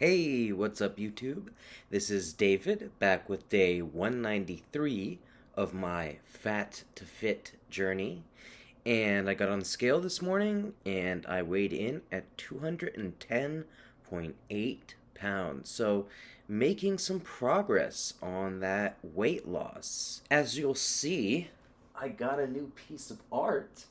Hey, what's up, YouTube? This is David back with day 193 of my Fat to Fit journey. And I got on the scale this morning and I weighed in at 210.8 pounds. So, making some progress on that weight loss. As you'll see, I got a new piece of art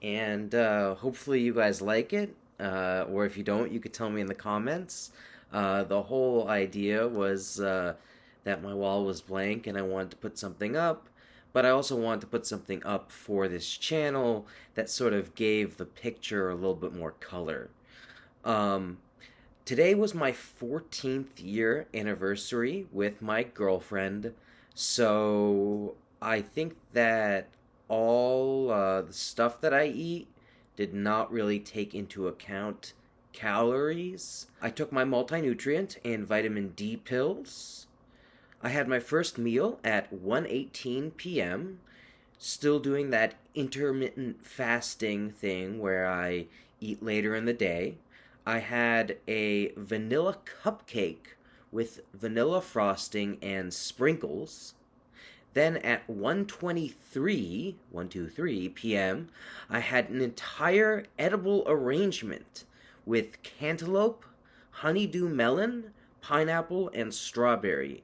and hopefully you guys like it. Or if you don't, you could tell me in the comments. The whole idea was that my wall was blank and I wanted to put something up, but I also wanted to put something up for this channel that sort of gave the picture a little bit more color. Um, Today was my 14th year anniversary with my girlfriend, so I think that all the stuff that I eat did not really take into account calories. I took my multi-nutrient and vitamin D pills. I had my first meal at 1:18 p.m., still doing that intermittent fasting thing where I eat later in the day. I had a vanilla cupcake with vanilla frosting and sprinkles. Then at 1:23 p.m., I had an entire edible arrangement with cantaloupe, honeydew melon, pineapple, and strawberry.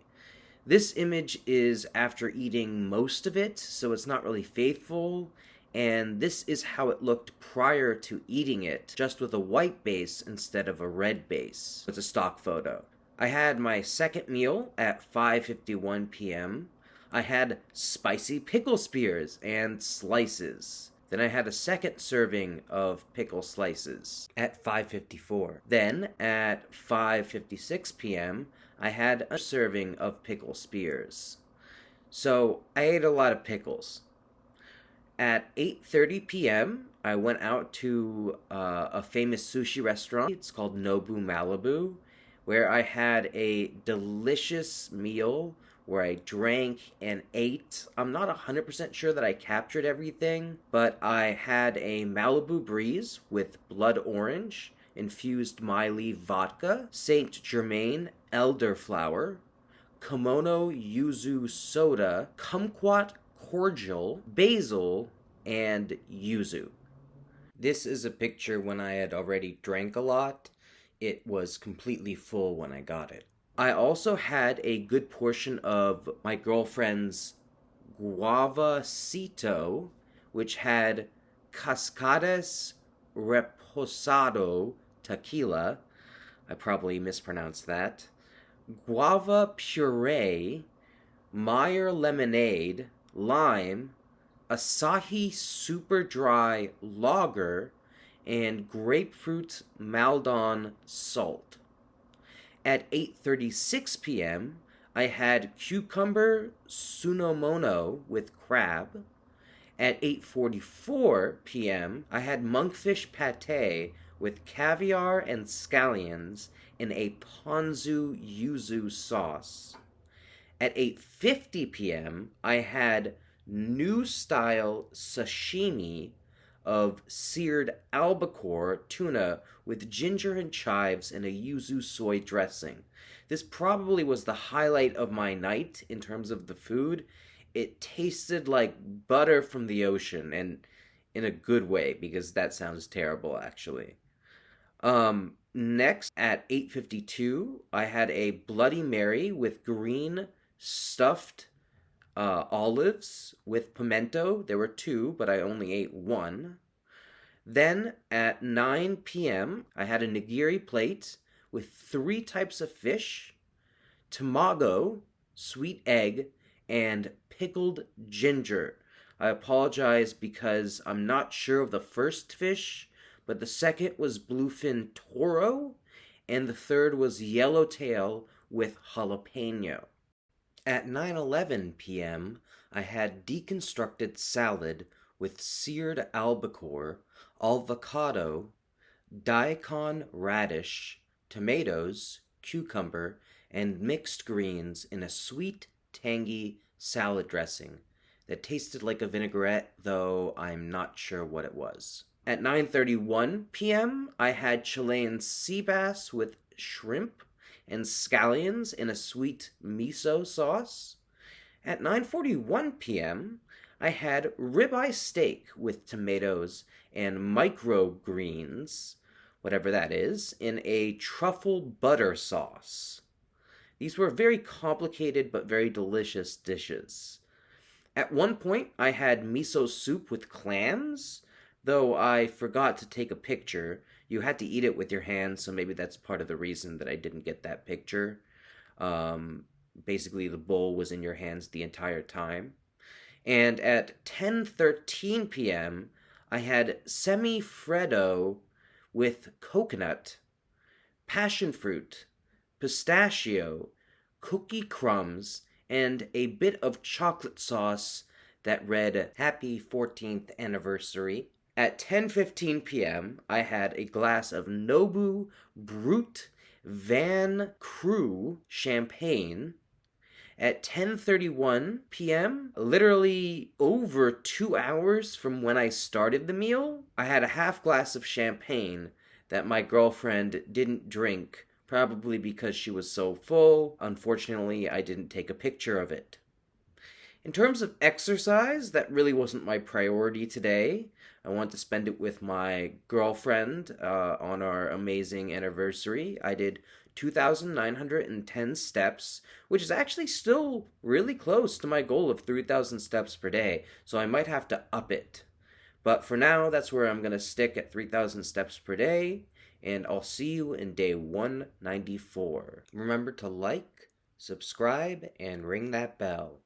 This image is after eating most of it, so it's not really faithful, and this is how it looked prior to eating it, just with a white base instead of a red base. It's a stock photo. I had my second meal at 5:51 p.m. I had spicy pickle spears and slices. Then I had a second serving of pickle slices at 5:54. Then at 5:56 p.m., I had a serving of pickle spears. So I ate a lot of pickles. At 8:30 p.m., I went out to a famous sushi restaurant. It's called Nobu Malibu, where I had a delicious meal where I drank and ate. I'm not 100% sure that I captured everything, but I had a Malibu Breeze with blood orange, infused My Leaf vodka, Saint Germain elderflower, Kimono yuzu soda, kumquat cordial, basil, and yuzu. This is a picture when I had already drank a lot. It was completely full when I got it. I also had a good portion of my girlfriend's guavacito, which had Cascades Reposado tequila. I probably mispronounced that. Guava puree, Meyer lemonade, lime, Asahi super dry lager, and grapefruit Maldon salt. At 8:36 p.m., I had cucumber sunomono with crab. At 8:44 p.m., I had monkfish pate with caviar and scallions in a ponzu yuzu sauce. At 8:50 p.m., I had new style sashimi of seared albacore tuna with ginger and chives and a yuzu soy dressing. This probably was the highlight of my night in terms of the food. It tasted like butter from the ocean, and in a good way, because that sounds terrible actually. Next at 8:52, I had a Bloody Mary with green stuffed olives with pimento. There were two, but I only ate one. Then at 9 p.m., I had a nigiri plate with three types of fish, tamago, sweet egg, and pickled ginger. I apologize because I'm not sure of the first fish, but the second was bluefin toro, and the third was yellowtail with jalapeno. At 9:11 p.m., I had deconstructed salad with seared albacore, avocado, daikon radish, tomatoes, cucumber, and mixed greens in a sweet, tangy salad dressing that tasted like a vinaigrette, though I'm not sure what it was. At 9:31 p.m., I had Chilean sea bass with shrimp and scallions in a sweet miso sauce. At 9:41 p.m., I had ribeye steak with tomatoes and microgreens, whatever that is, in a truffle butter sauce. These were very complicated but very delicious dishes. At one point, I had miso soup with clams, though I forgot to take a picture. You had to eat it with your hands, so maybe that's part of the reason that I didn't get that picture. Basically, the bowl was in your hands the entire time. And at 10:13 p.m., I had semifreddo with coconut, passion fruit, pistachio, cookie crumbs, and a bit of chocolate sauce that read Happy 14th Anniversary. At 10:15 p.m., I had a glass of Nobu Brut Van Cru champagne. At 10:31 p.m., literally over 2 hours from when I started the meal, I had a half glass of champagne that my girlfriend didn't drink, probably because she was so full. Unfortunately, I didn't take a picture of it. In terms of exercise, that really wasn't my priority today. I want to spend it with my girlfriend on our amazing anniversary. I did 2,910 steps, which is actually still really close to my goal of 3,000 steps per day, so I might have to up it. But for now, that's where I'm going to stick at 3,000 steps per day, and I'll see you in day 194. Remember to like, subscribe, and ring that bell.